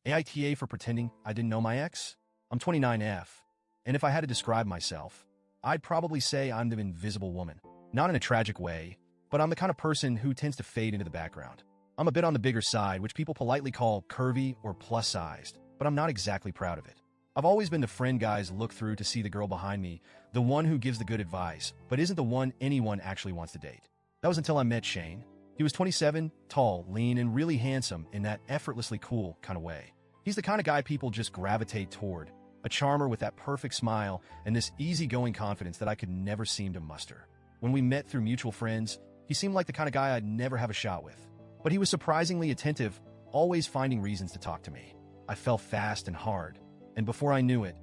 AITA for pretending I didn't know my ex? I'm 29F, and if I had to describe myself, I'd probably say I'm the invisible woman. Not in a tragic way, but I'm the kind of person who tends to fade into the background. I'm a bit on the bigger side, which people politely call curvy or plus-sized, but I'm not exactly proud of it. I've always been the friend guys look through to see the girl behind me, the one who gives the good advice, but isn't the one anyone actually wants to date. That was until I met Shane. He was 27, tall, lean, and really handsome in that effortlessly cool kind of way. He's the kind of guy people just gravitate toward, a charmer with that perfect smile and this easygoing confidence that I could never seem to muster. When we met through mutual friends, he seemed like the kind of guy I'd never have a shot with. But he was surprisingly attentive, always finding reasons to talk to me. I fell fast and hard, and before I knew it,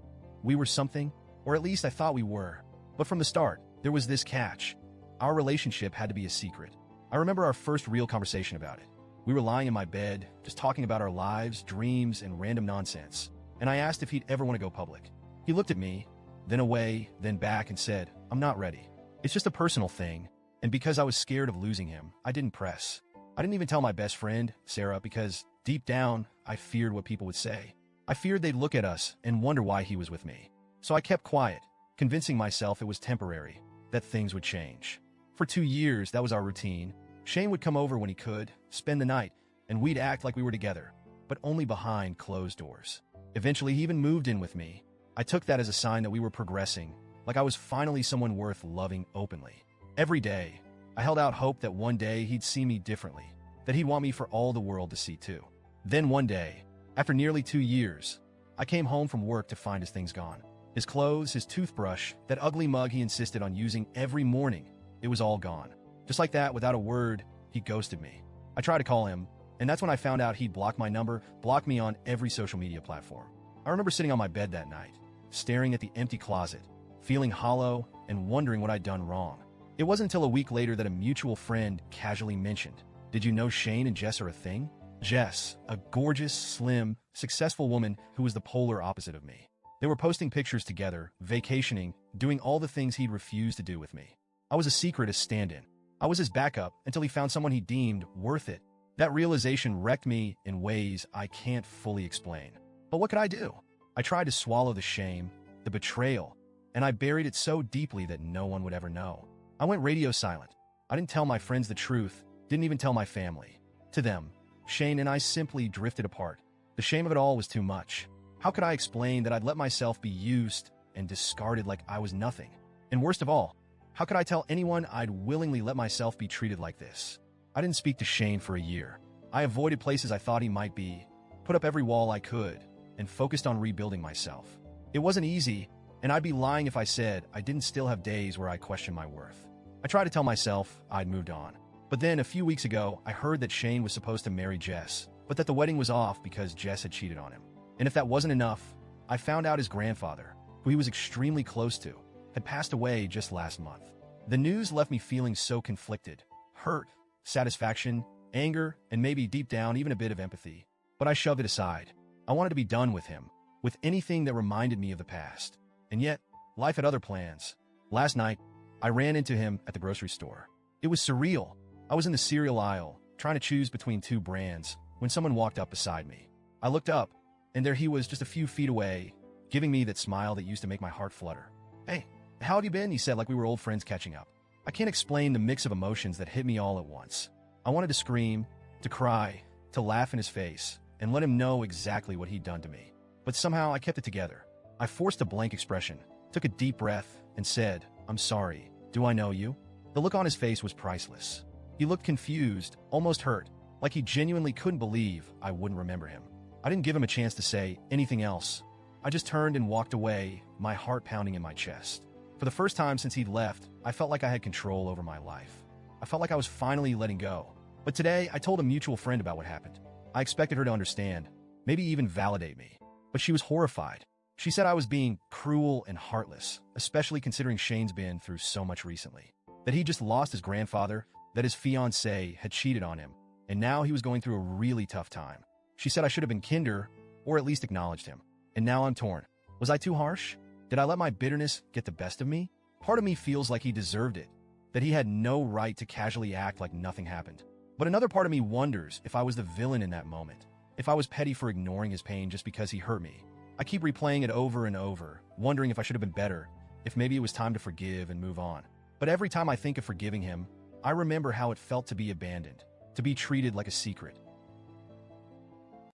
we were something, or at least I thought we were. But from the start, there was this catch. Our relationship had to be a secret. I remember our first real conversation about it. We were lying in my bed, just talking about our lives, dreams, and random nonsense. And I asked if he'd ever want to go public. He looked at me, then away, then back, and said, "I'm not ready. It's just a personal thing." And because I was scared of losing him, I didn't press. I didn't even tell my best friend, Sarah, because deep down, I feared what people would say. I feared they'd look at us and wonder why he was with me. So I kept quiet, convincing myself it was temporary, that things would change. For 2 years, that was our routine. Shane would come over when he could, spend the night, and we'd act like we were together, but only behind closed doors. Eventually, he even moved in with me. I took that as a sign that we were progressing, like I was finally someone worth loving openly. Every day, I held out hope that one day he'd see me differently, that he'd want me for all the world to see too. Then one day, after nearly 2 years, I came home from work to find his things gone. His clothes, his toothbrush, that ugly mug he insisted on using every morning, it was all gone. Just like that, without a word, he ghosted me. I tried to call him, and that's when I found out he'd blocked my number, blocked me on every social media platform. I remember sitting on my bed that night, staring at the empty closet, feeling hollow and wondering what I'd done wrong. It wasn't until a week later that a mutual friend casually mentioned, "Did you know Shane and Jess are a thing?" Jess, a gorgeous, slim, successful woman who was the polar opposite of me. They were posting pictures together, vacationing, doing all the things he'd refused to do with me. I was a secret as stand-in. I was his backup until he found someone he deemed worth it. That realization wrecked me in ways I can't fully explain. But what could I do? I tried to swallow the shame, the betrayal, and I buried it so deeply that no one would ever know. I went radio silent. I didn't tell my friends the truth, didn't even tell my family. To them, Shane and I simply drifted apart. The shame of it all was too much. How could I explain that I'd let myself be used and discarded like I was nothing? And worst of all, how could I tell anyone I'd willingly let myself be treated like this? I didn't speak to Shane for a year. I avoided places I thought he might be, put up every wall I could, and focused on rebuilding myself. It wasn't easy, and I'd be lying if I said I didn't still have days where I questioned my worth. I tried to tell myself I'd moved on. But then, a few weeks ago, I heard that Shane was supposed to marry Jess, but that the wedding was off because Jess had cheated on him. And if that wasn't enough, I found out his grandfather, who he was extremely close to, had passed away just last month. The news left me feeling so conflicted, hurt, satisfaction, anger, and maybe deep down even a bit of empathy. But I shoved it aside. I wanted to be done with him, with anything that reminded me of the past. And yet, life had other plans. Last night, I ran into him at the grocery store. It was surreal. I was in the cereal aisle, trying to choose between 2 brands, when someone walked up beside me. I looked up, and there he was just a few feet away, giving me that smile that used to make my heart flutter. "Hey, how have you been?" he said, like we were old friends catching up. I can't explain the mix of emotions that hit me all at once. I wanted to scream, to cry, to laugh in his face, and let him know exactly what he'd done to me. But somehow I kept it together. I forced a blank expression, took a deep breath, and said, "I'm sorry. Do I know you?" The look on his face was priceless. He looked confused, almost hurt, like he genuinely couldn't believe I wouldn't remember him. I didn't give him a chance to say anything else. I just turned and walked away, my heart pounding in my chest. For the first time since he'd left, I felt like I had control over my life. I felt like I was finally letting go. But today, I told a mutual friend about what happened. I expected her to understand, maybe even validate me. But she was horrified. She said I was being cruel and heartless, especially considering Shane's been through so much recently. That he just lost his grandfather, that his fiancée had cheated on him, and now he was going through a really tough time. She said I should have been kinder, or at least acknowledged him. And now I'm torn. Was I too harsh? Did I let my bitterness get the best of me? Part of me feels like he deserved it, that he had no right to casually act like nothing happened. But another part of me wonders if I was the villain in that moment, If I was petty for ignoring his pain just because he hurt me, I keep replaying it over and over, wondering if I should have been better, if maybe it was time to forgive and move on. But every time I think of forgiving him, I remember how it felt to be abandoned, to be treated like a secret.